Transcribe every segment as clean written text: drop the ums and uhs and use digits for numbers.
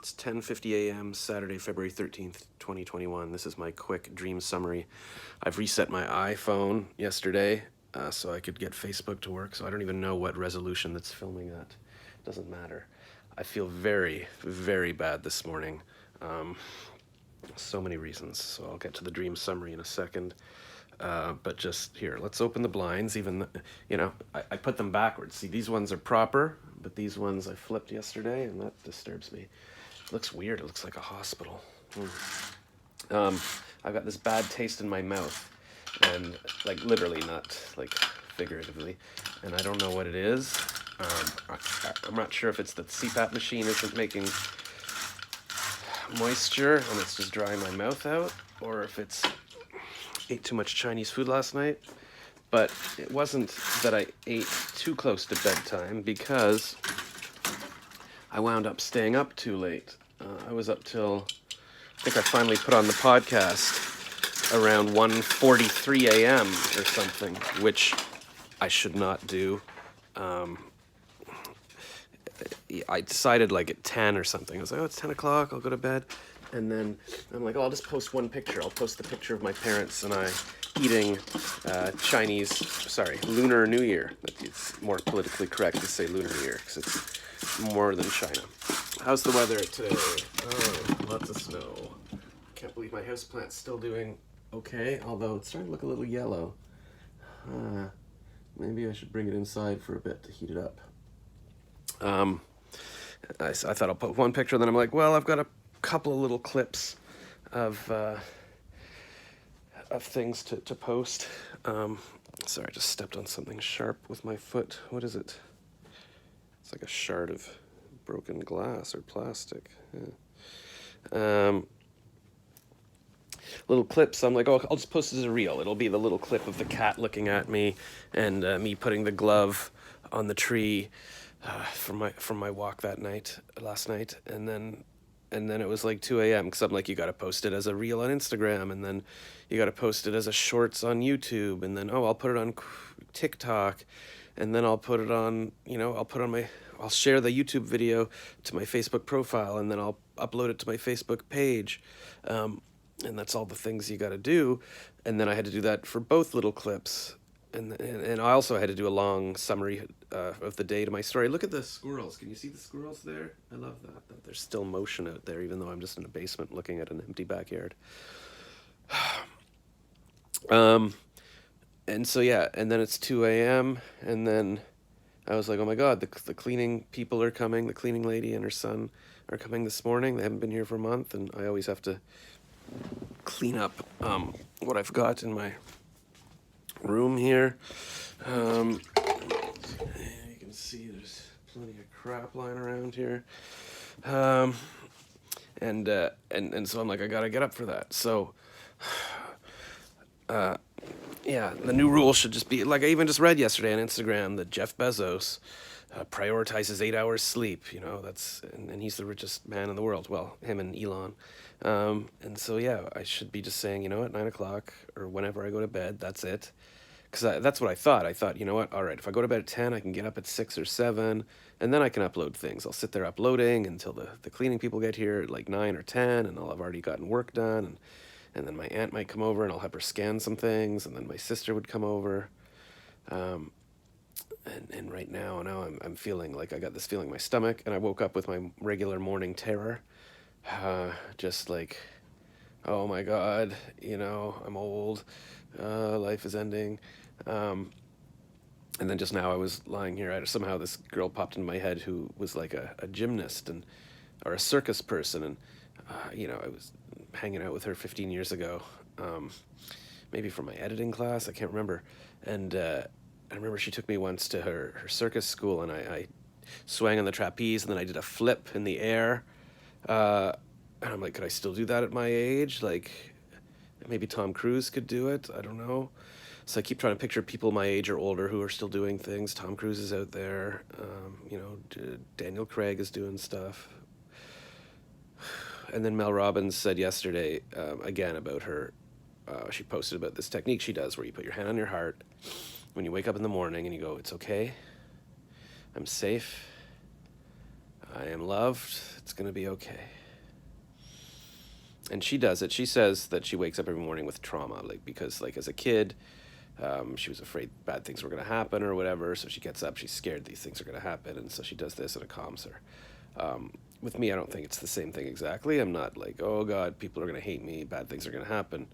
It's 10:50 a.m. Saturday, February 13th, 2021. This is my quick dream summary. I've reset my iPhone yesterday so I could get Facebook to work, so I don't even know what resolution that's filming at. Doesn't matter. I feel very, very bad this morning. So many reasons, so I'll get to the dream summary in a second. But just here, let's open the blinds. I put them backwards. See, these ones are proper, but these ones I flipped yesterday, and that disturbs me. It looks weird. It looks like a hospital. I've got this bad taste in my mouth, and like literally, not like figuratively, and I don't know what it is. I'm not sure if it's the CPAP machine isn't making moisture and it's just drying my mouth out, or if it's ate too much Chinese food last night. But it wasn't that I ate too close to bedtime, because I wound up staying up too late. I was up till, I think I finally put on the podcast around 1:43 a.m. or something, which I should not do. I decided like at 10 or something. I was like, oh, it's 10 o'clock, I'll go to bed. And then I'm like, oh, I'll just post one picture. I'll post the picture of my parents and I eating Lunar New Year. It's more politically correct to say Lunar New Year because it's more than China. How's the weather today? Oh, lots of snow. Can't believe my houseplant's still doing okay, although it's starting to look a little yellow. Maybe I should bring it inside for a bit to heat it up. I thought I'll put one picture, then I'm like, well, I've got a couple of little clips of things to post. Sorry, I just stepped on something sharp with my foot. What is it? It's like a shard of broken glass or plastic. Yeah. Little clips. I'm like, oh, I'll just post it as a reel. It'll be the little clip of the cat looking at me and me putting the glove on the tree from my walk last night, and then it was like 2 a.m. because I'm like, you got to post it as a reel on Instagram, and then you got to post it as a shorts on YouTube, and then I'll put it on TikTok, and then I'll put it on, I'll share the YouTube video to my Facebook profile, and then I'll upload it to my Facebook page, and that's all the things you got to do. And then I had to do that for both little clips. And I also had to do a long summary of the day to my story. Look at the squirrels. Can you see the squirrels there? I love that there's still motion out there, even though I'm just in a basement looking at an empty backyard. And so, yeah, and then it's 2 a.m., and then I was like, oh my God, the cleaning people are coming. The cleaning lady and her son are coming this morning. They haven't been here for a month, and I always have to clean up what I've got in my room here. You can see there's plenty of crap lying around here. And so I'm like, I gotta get up for that. So, yeah, the new rule should just be, like I even just read yesterday on Instagram that Jeff Bezos prioritizes 8 hours sleep. And he's the richest man in the world. Well, him and Elon. And so, yeah, I should be just saying, at 9 o'clock or whenever I go to bed, that's it. Because that's what I thought. I thought, all right, if I go to bed at 10, I can get up at 6 or 7, and then I can upload things. I'll sit there uploading until the cleaning people get here at like 9 or 10, and I'll have already gotten work done. And then my aunt might come over, and I'll have her scan some things, and then my sister would come over. And right now I'm feeling like I got this feeling in my stomach, and I woke up with my regular morning terror. Just like, oh my God, I'm old. Life is ending. And then just now I was lying here. Somehow this girl popped into my head who was like a gymnast or a circus person. And, I was hanging out with her 15 years ago, maybe from my editing class. I can't remember. And I remember she took me once to her circus school, and I swang on the trapeze, and then I did a flip in the air. And I'm like, could I still do that at my age? Like, maybe Tom Cruise could do it. I don't know. So I keep trying to picture people my age or older who are still doing things. Tom Cruise is out there. Daniel Craig is doing stuff. And then Mel Robbins said yesterday, again, about her, she posted about this technique she does where you put your hand on your heart when you wake up in the morning and you go, it's okay. I'm safe. I am loved. It's going to be okay. And she does it. She says that she wakes up every morning with trauma, like because like as a kid, she was afraid bad things were going to happen or whatever. So she gets up, she's scared these things are going to happen, and so she does this, and it calms her. With me, I don't think it's the same thing exactly. I'm not like, oh God, people are going to hate me, bad things are going to happen.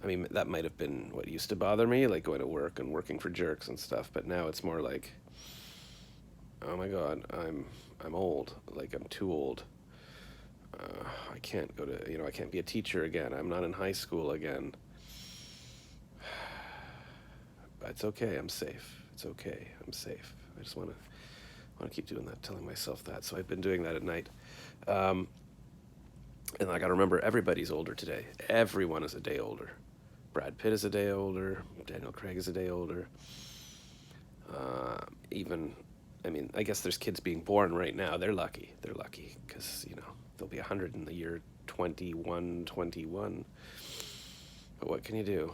I mean, that might have been what used to bother me, like going to work and working for jerks and stuff. But now it's more like, oh my God, I'm old. Like I'm too old. I can't go to, I can't be a teacher again. I'm not in high school again. It's okay. I'm safe. It's okay. I'm safe. I just want to keep doing that, telling myself that. So I've been doing that at night. And I got to remember, everybody's older today. Everyone is a day older. Brad Pitt is a day older. Daniel Craig is a day older. Even, I mean, I guess there's kids being born right now. They're lucky. They're lucky because, they'll be 100 in the year 2121. But what can you do?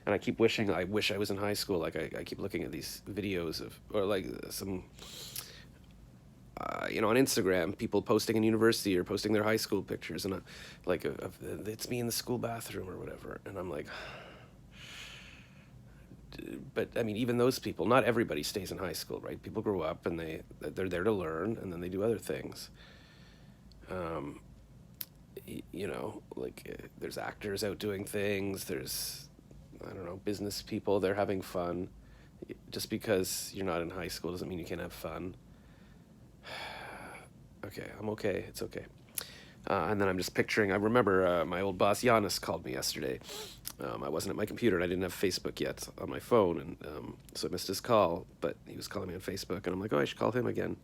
And I keep wishing, I wish I was in high school. Like, I keep looking at these videos of, or like some, on Instagram, people posting in university or posting their high school pictures, and it's me in the school bathroom or whatever. And I'm like, but I mean, even those people, not everybody stays in high school, right? People grow up and they're there to learn, and then they do other things. There's actors out doing things. There's, I don't know, business people. They're having fun. Just because you're not in high school doesn't mean you can't have fun. Okay, I'm okay. It's okay. And then I'm just picturing, I remember my old boss, Giannis, called me yesterday. I wasn't at my computer, and I didn't have Facebook yet on my phone, and so I missed his call, but he was calling me on Facebook, and I'm like, oh, I should call him again.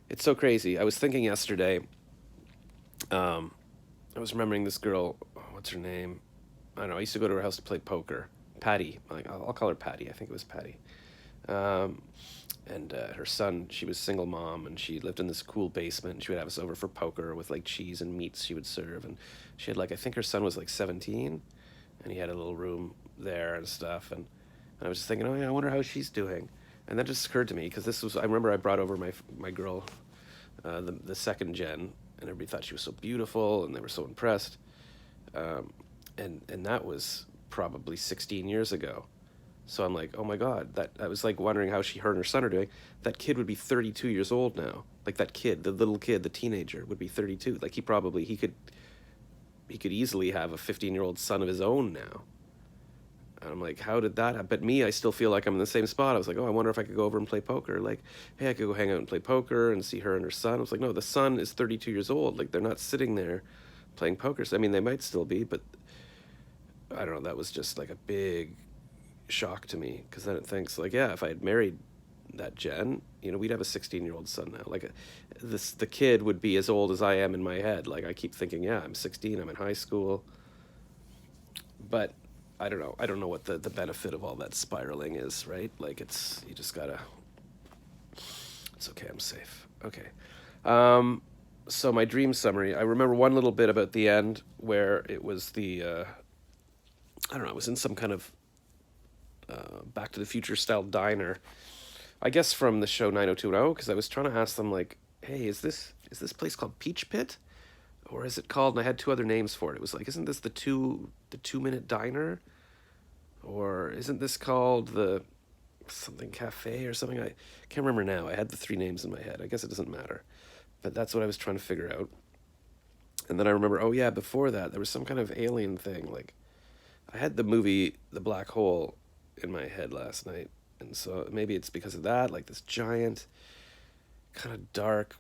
It's so crazy. I was thinking yesterday, I was remembering this girl, what's her name? I don't know, I used to go to her house to play poker. Patty, I'll call her Patty, I think it was Patty. And her son, she was a single mom, and she lived in this cool basement, and she would have us over for poker with like cheese and meats she would serve. And she had I think her son was like 17, and he had a little room there and stuff. And I was just thinking, oh yeah, I wonder how she's doing. And that just occurred to me, because I remember I brought over my girl, the second gen, and everybody thought she was so beautiful, and they were so impressed. And that was probably 16 years ago. So I'm like, oh my God, I was like wondering how her and her son are doing. That kid would be 32 years old now. Like that kid, the little kid, the teenager would be 32. Like he could easily have a 15-year-old son of his own now. And I'm like, how did that happen? But me, I still feel like I'm in the same spot. I was like, oh, I wonder if I could go over and play poker. Like, hey, I could go hang out and play poker and see her and her son. I was like, no, the son is 32 years old. Like they're not sitting there playing poker. So, I mean, they might still be, but I don't know. That was just like a big shock to me, because then it thinks like, yeah, if I had married that Jen, we'd have a 16-year-old son now. Like the kid would be as old as I am in my head. Like I keep thinking, yeah, I'm 16, I'm in high school. But I don't know what the benefit of all that spiraling is, right? Like you just gotta, it's okay, I'm safe. Okay. So my dream summary, I remember one little bit about the end where it was I don't know, it was in some kind of Back to the Future style diner, I guess from the show 90210, because I was trying to ask them like, hey, is this place called Peach Pit, or is it called? And I had two other names for it. It was like, isn't this the 2-minute diner, or isn't this called the something cafe or something? I can't remember now. I had the three names in my head. I guess it doesn't matter, but that's what I was trying to figure out. And then I remember, oh yeah, before that there was some kind of alien thing. Like I had the movie The Black Hole in my head last night, and so maybe it's because of that, like this giant kind of dark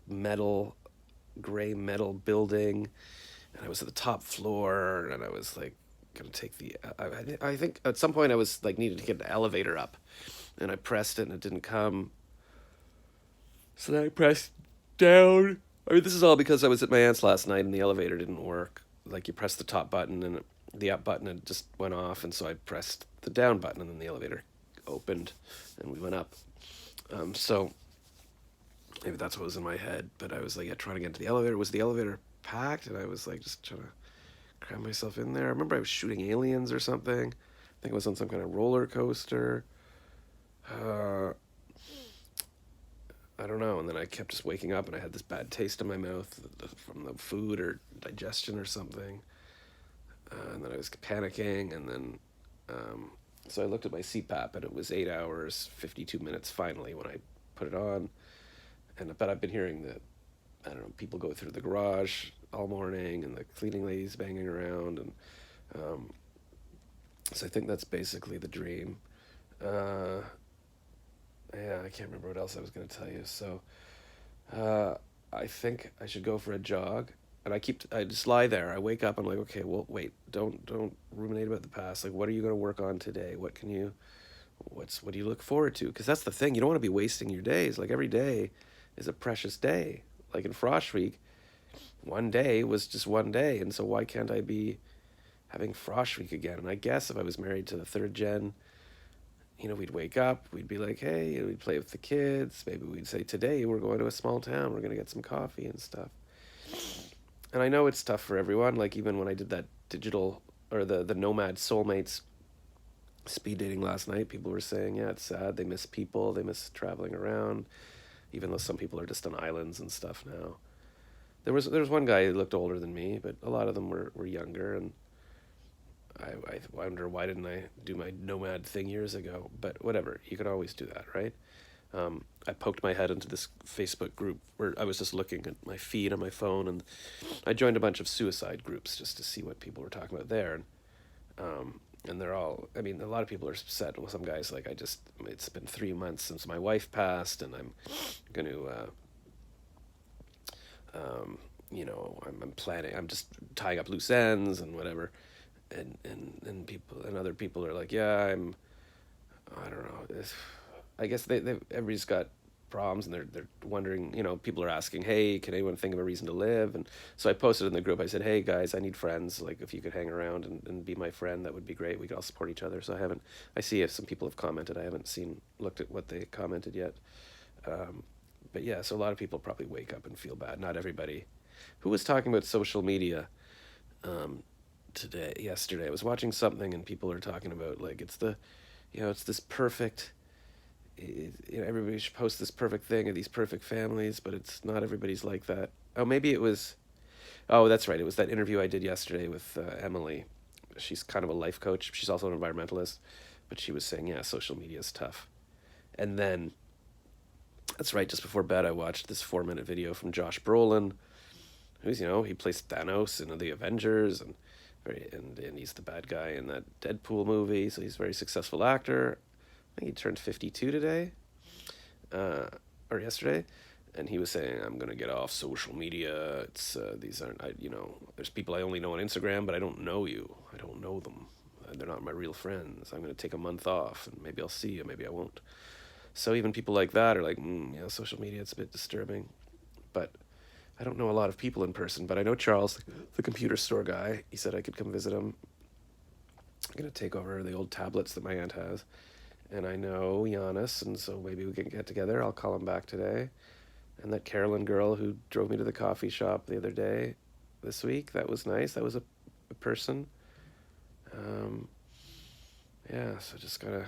gray metal building, and I was at the top floor, and I was like gonna take I think at some point I was like needed to get an elevator up, and I pressed it and it didn't come, so then I pressed down. I mean, this is all because I was at my aunt's last night and the elevator didn't work. Like you press the top button and the up button, it just went off, and so I pressed the down button, and then the elevator opened and we went up. So maybe that's what was in my head, but I was like, yeah, trying to get into the elevator. Was the elevator packed? And I was like just trying to cram myself in there. I remember I was shooting aliens or something. I think it was on some kind of roller coaster. I don't know. And then I kept just waking up and I had this bad taste in my mouth from the food or digestion or something. And then I was panicking. And then, so I looked at my CPAP and it was 8 hours, 52 minutes finally when I put it on. But I've been hearing that, I don't know, people go through the garage all morning and the cleaning lady's banging around. And um, so I think that's basically the dream. Uh, yeah, I can't remember what else I was going to tell you. So Uh, I think I should go for a jog. And I just lie there. I wake up. I'm like, okay, well, wait, don't ruminate about the past. Like, what are you going to work on today? What do you look forward to? Because that's the thing. You don't want to be wasting your days. Like every day is a precious day. Like in Frosh Week, one day was just one day, and so why can't I be having Frosh Week again? And I guess if I was married to the third gen, we'd wake up, we'd be like, hey, and we'd play with the kids. Maybe we'd say, today we're going to a small town, we're going to get some coffee and stuff. And I know it's tough for everyone. Like even when I did that digital or the Nomad Soulmates speed dating last night, people were saying, yeah, it's sad. They miss people, they miss traveling around, even though some people are just on islands and stuff now. There was one guy who looked older than me, but a lot of them were younger, and I wonder why didn't I do my nomad thing years ago? But whatever, you can always do that, right? I poked my head into this Facebook group where I was just looking at my feed on my phone, and I joined a bunch of suicide groups just to see what people were talking about there. And they're all, I mean, a lot of people are upset. Well, some guys like, it's been 3 months since my wife passed, and I'm going to, I'm planning, I'm just tying up loose ends and whatever. And people and other people are like, yeah, I don't know. I guess everybody's got problems, and they're wondering. People are asking, hey, can anyone think of a reason to live? And so I posted in the group. I said, hey guys, I need friends. Like if you could hang around and be my friend, that would be great. We could all support each other. So I see if some people have commented. I haven't looked at what they commented yet. But yeah, so a lot of people probably wake up and feel bad. Not everybody. Who was talking about social media? Yesterday I was watching something, and people are talking about like it's this perfect, everybody should post this perfect thing of these perfect families, but it's not everybody's like that. Oh, that's right, it was that interview I did yesterday with Emily. She's kind of a life coach, she's also an environmentalist, but she was saying, yeah, social media is tough. And then that's right, just before bed I watched this 4-minute video from Josh Brolin, who's he plays Thanos in the Avengers, and he's the bad guy in that Deadpool movie, so he's a very successful actor. I think he turned 52 today, or yesterday, and he was saying, I'm gonna get off social media. It's these aren't, there's people I only know on Instagram, but I don't know you. I don't know them. They're not my real friends. I'm gonna take a month off, and maybe I'll see you, maybe I won't. So even people like that are like, social media, it's a bit disturbing, but I don't know a lot of people in person, but I know Charles, the computer store guy. He said I could come visit him. I'm going to take over the old tablets that my aunt has. And I know Giannis, and so maybe we can get together. I'll call him back today. And that Carolyn girl who drove me to the coffee shop the other day, this week, that was nice. That was a person. Yeah, so just got to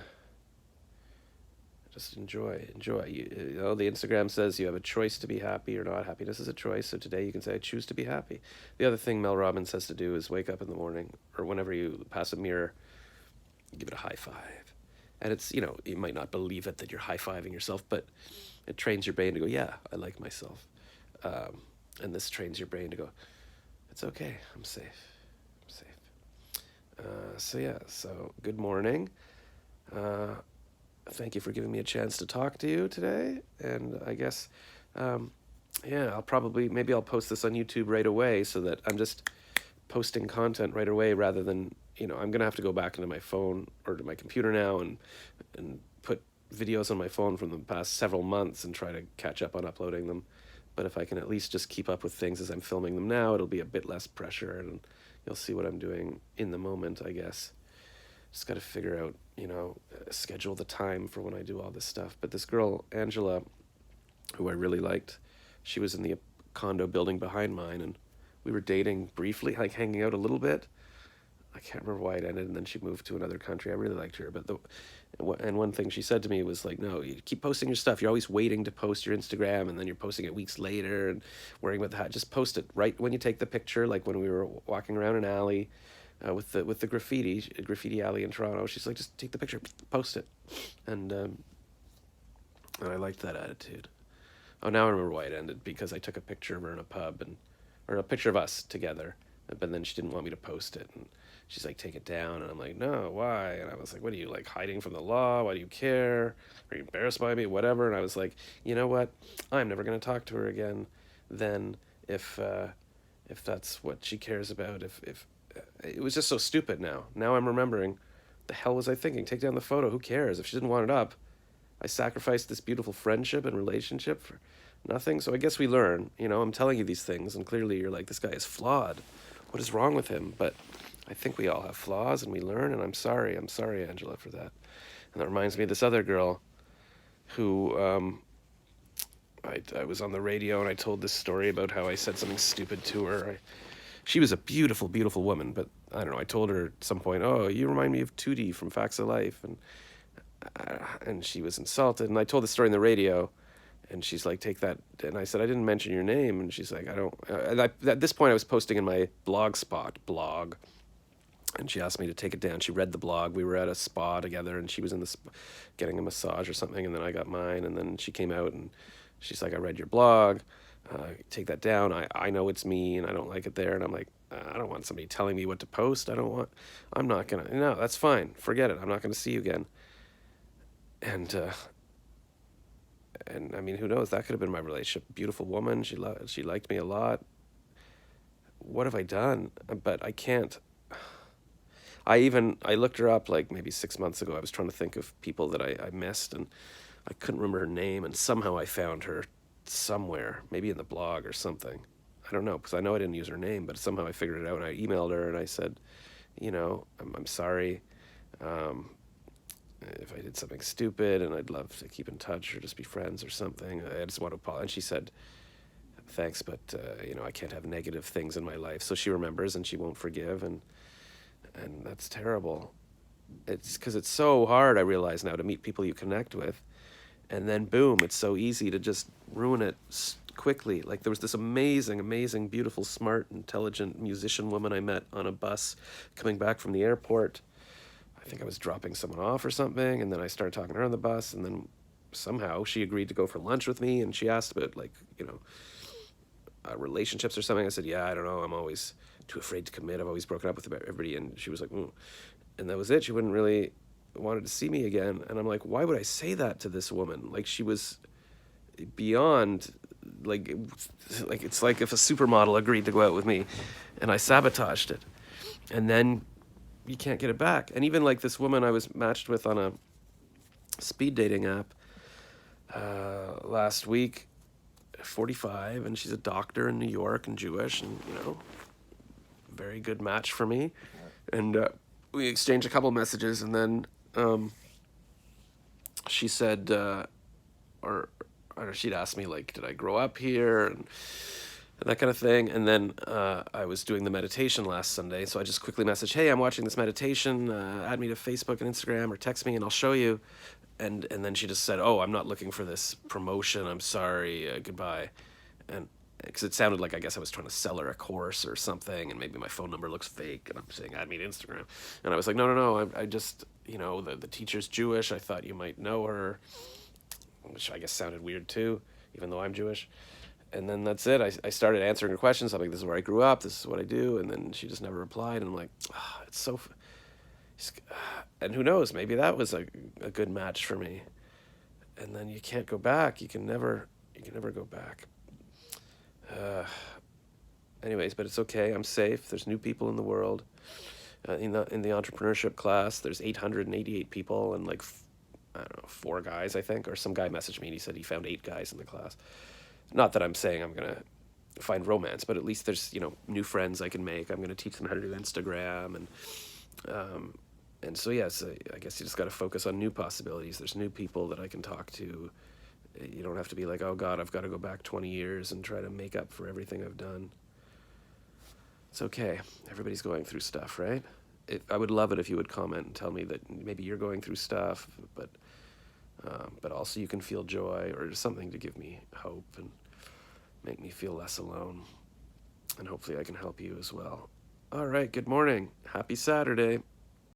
just enjoy. The Instagram says you have a choice to be happy or not. Happiness is a choice. So today you can say, I choose to be happy. The other thing Mel Robbins says to do is wake up in the morning, or whenever you pass a mirror, give it a high five. And it's, you might not believe it that you're high-fiving yourself, but it trains your brain to go, yeah, I like myself. And this trains your brain to go, it's okay, I'm safe. So good morning. Thank you for giving me a chance to talk to you today. And I guess, maybe I'll post this on YouTube right away, so that I'm just posting content right away rather than, I'm going to have to go back into my phone or to my computer now and put videos on my phone from the past several months and try to catch up on uploading them. But if I can at least just keep up with things as I'm filming them now, it'll be a bit less pressure, and you'll see what I'm doing in the moment, I guess. Just got to figure out, schedule the time for when I do all this stuff. But this girl, Angela, who I really liked, she was in the condo building behind mine, and we were dating briefly, like hanging out a little bit. I can't remember why it ended, and then she moved to another country. I really liked her, but one thing she said to me was like, "No, you keep posting your stuff. You're always waiting to post your Instagram, and then you're posting it weeks later and worrying about the hat. Just post it right when you take the picture. Like when we were walking around an alley, with the graffiti alley in Toronto. She's like, just take the picture, post it, and I liked that attitude. Oh, now I remember why it ended, because I took a picture of her in a pub, or a picture of us together, but then she didn't want me to post it, and she's like, take it down, and I'm like, no, why? And I was like, what are you, like, hiding from the law? Why do you care? Are you embarrassed by me? Whatever. And I was like, you know what? I'm never going to talk to her again then, if that's what she cares about. If it was just so stupid. Now I'm remembering, the hell was I thinking? Take down the photo. Who cares? If she didn't want it up, I sacrificed this beautiful friendship and relationship for nothing. So I guess we learn. I'm telling you these things, and clearly you're like, this guy is flawed. What is wrong with him? But I think we all have flaws, and we learn, and I'm sorry. I'm sorry, Angela, for that. And that reminds me of this other girl who I was on the radio, and I told this story about how I said something stupid to her. She was a beautiful, beautiful woman, but I don't know. I told her at some point, oh, you remind me of Tootie from Facts of Life. And she was insulted. And I told the story in the radio, and she's like, take that. And I said, I didn't mention your name. And she's like, I don't. At this point, I was posting in my blog. And she asked me to take it down. She read the blog. We were at a spa together, and she was in the getting a massage or something, and then I got mine. And then she came out, and she's like, I read your blog. Take that down. I know it's me, and I don't like it there. And I'm like, I don't want somebody telling me what to post. I'm not going to. No, that's fine. Forget it. I'm not going to see you again. And I mean, who knows? That could have been my relationship. Beautiful woman. She liked me a lot. What have I done? But I can't. I looked her up like maybe 6 months ago. I was trying to think of people that I missed, and I couldn't remember her name. And somehow I found her somewhere, maybe in the blog or something. I don't know, because I know I didn't use her name, but somehow I figured it out. And I emailed her and I said, I'm sorry. If I did something stupid, and I'd love to keep in touch or just be friends or something. I just want to apologize. And she said, thanks, but I can't have negative things in my life. So she remembers, and she won't forgive, and that's terrible. It's because it's so hard, I realize now, to meet people you connect with, and then boom, it's so easy to just ruin it quickly. Like, there was this amazing, beautiful, smart, intelligent musician woman I met on a bus coming back from the airport. I think I was dropping someone off or something, and then I started talking to her on the bus, and then somehow she agreed to go for lunch with me, and she asked about, like, relationships or something. I said, yeah, I don't know, I'm always too afraid to commit. I've always broken up with everybody. And she was like, and that was it. She wouldn't really wanted to see me again. And I'm like, why would I say that to this woman? Like, she was beyond, like it's like if a supermodel agreed to go out with me and I sabotaged it. And then you can't get it back. And even like this woman I was matched with on a speed dating app last week, 45, and she's a doctor in New York and Jewish, and very good match for me. And we exchanged a couple messages, and then she said, or she'd asked me, like, did I grow up here, and that kind of thing. And then I was doing the meditation last Sunday, so I just quickly messaged, hey, I'm watching this meditation, add me to Facebook and Instagram, or text me and I'll show you. And then she just said, oh, I'm not looking for this promotion, I'm sorry, goodbye. And because it sounded like, I guess I was trying to sell her a course or something, and maybe my phone number looks fake, and I'm saying, add me to Instagram. And I was like, no, I just, the teacher's Jewish, I thought you might know her, which I guess sounded weird too, even though I'm Jewish. And then that's it. I started answering her questions. I'm like, this is where I grew up, this is what I do. And then she just never replied, and I'm like, it's so... And who knows, maybe that was a good match for me. And then you can't go back. You can never go back. Anyways, but it's okay. I'm safe. There's new people in the world. In the entrepreneurship class, there's 888 people, and like, I don't know, 4 guys, I think. Or some guy messaged me and he said he found 8 guys in the class. Not that I'm saying I'm going to find romance, but at least there's, new friends I can make. I'm going to teach them how to do Instagram, and so, yes, I guess you just got to focus on new possibilities. There's new people that I can talk to. You don't have to be like, oh, God, I've got to go back 20 years and try to make up for everything I've done. It's okay. Everybody's going through stuff, right? I would love it if you would comment and tell me that maybe you're going through stuff, but also you can feel joy or just something to give me hope and make me feel less alone. And hopefully I can help you as well. All right, good morning. Happy Saturday.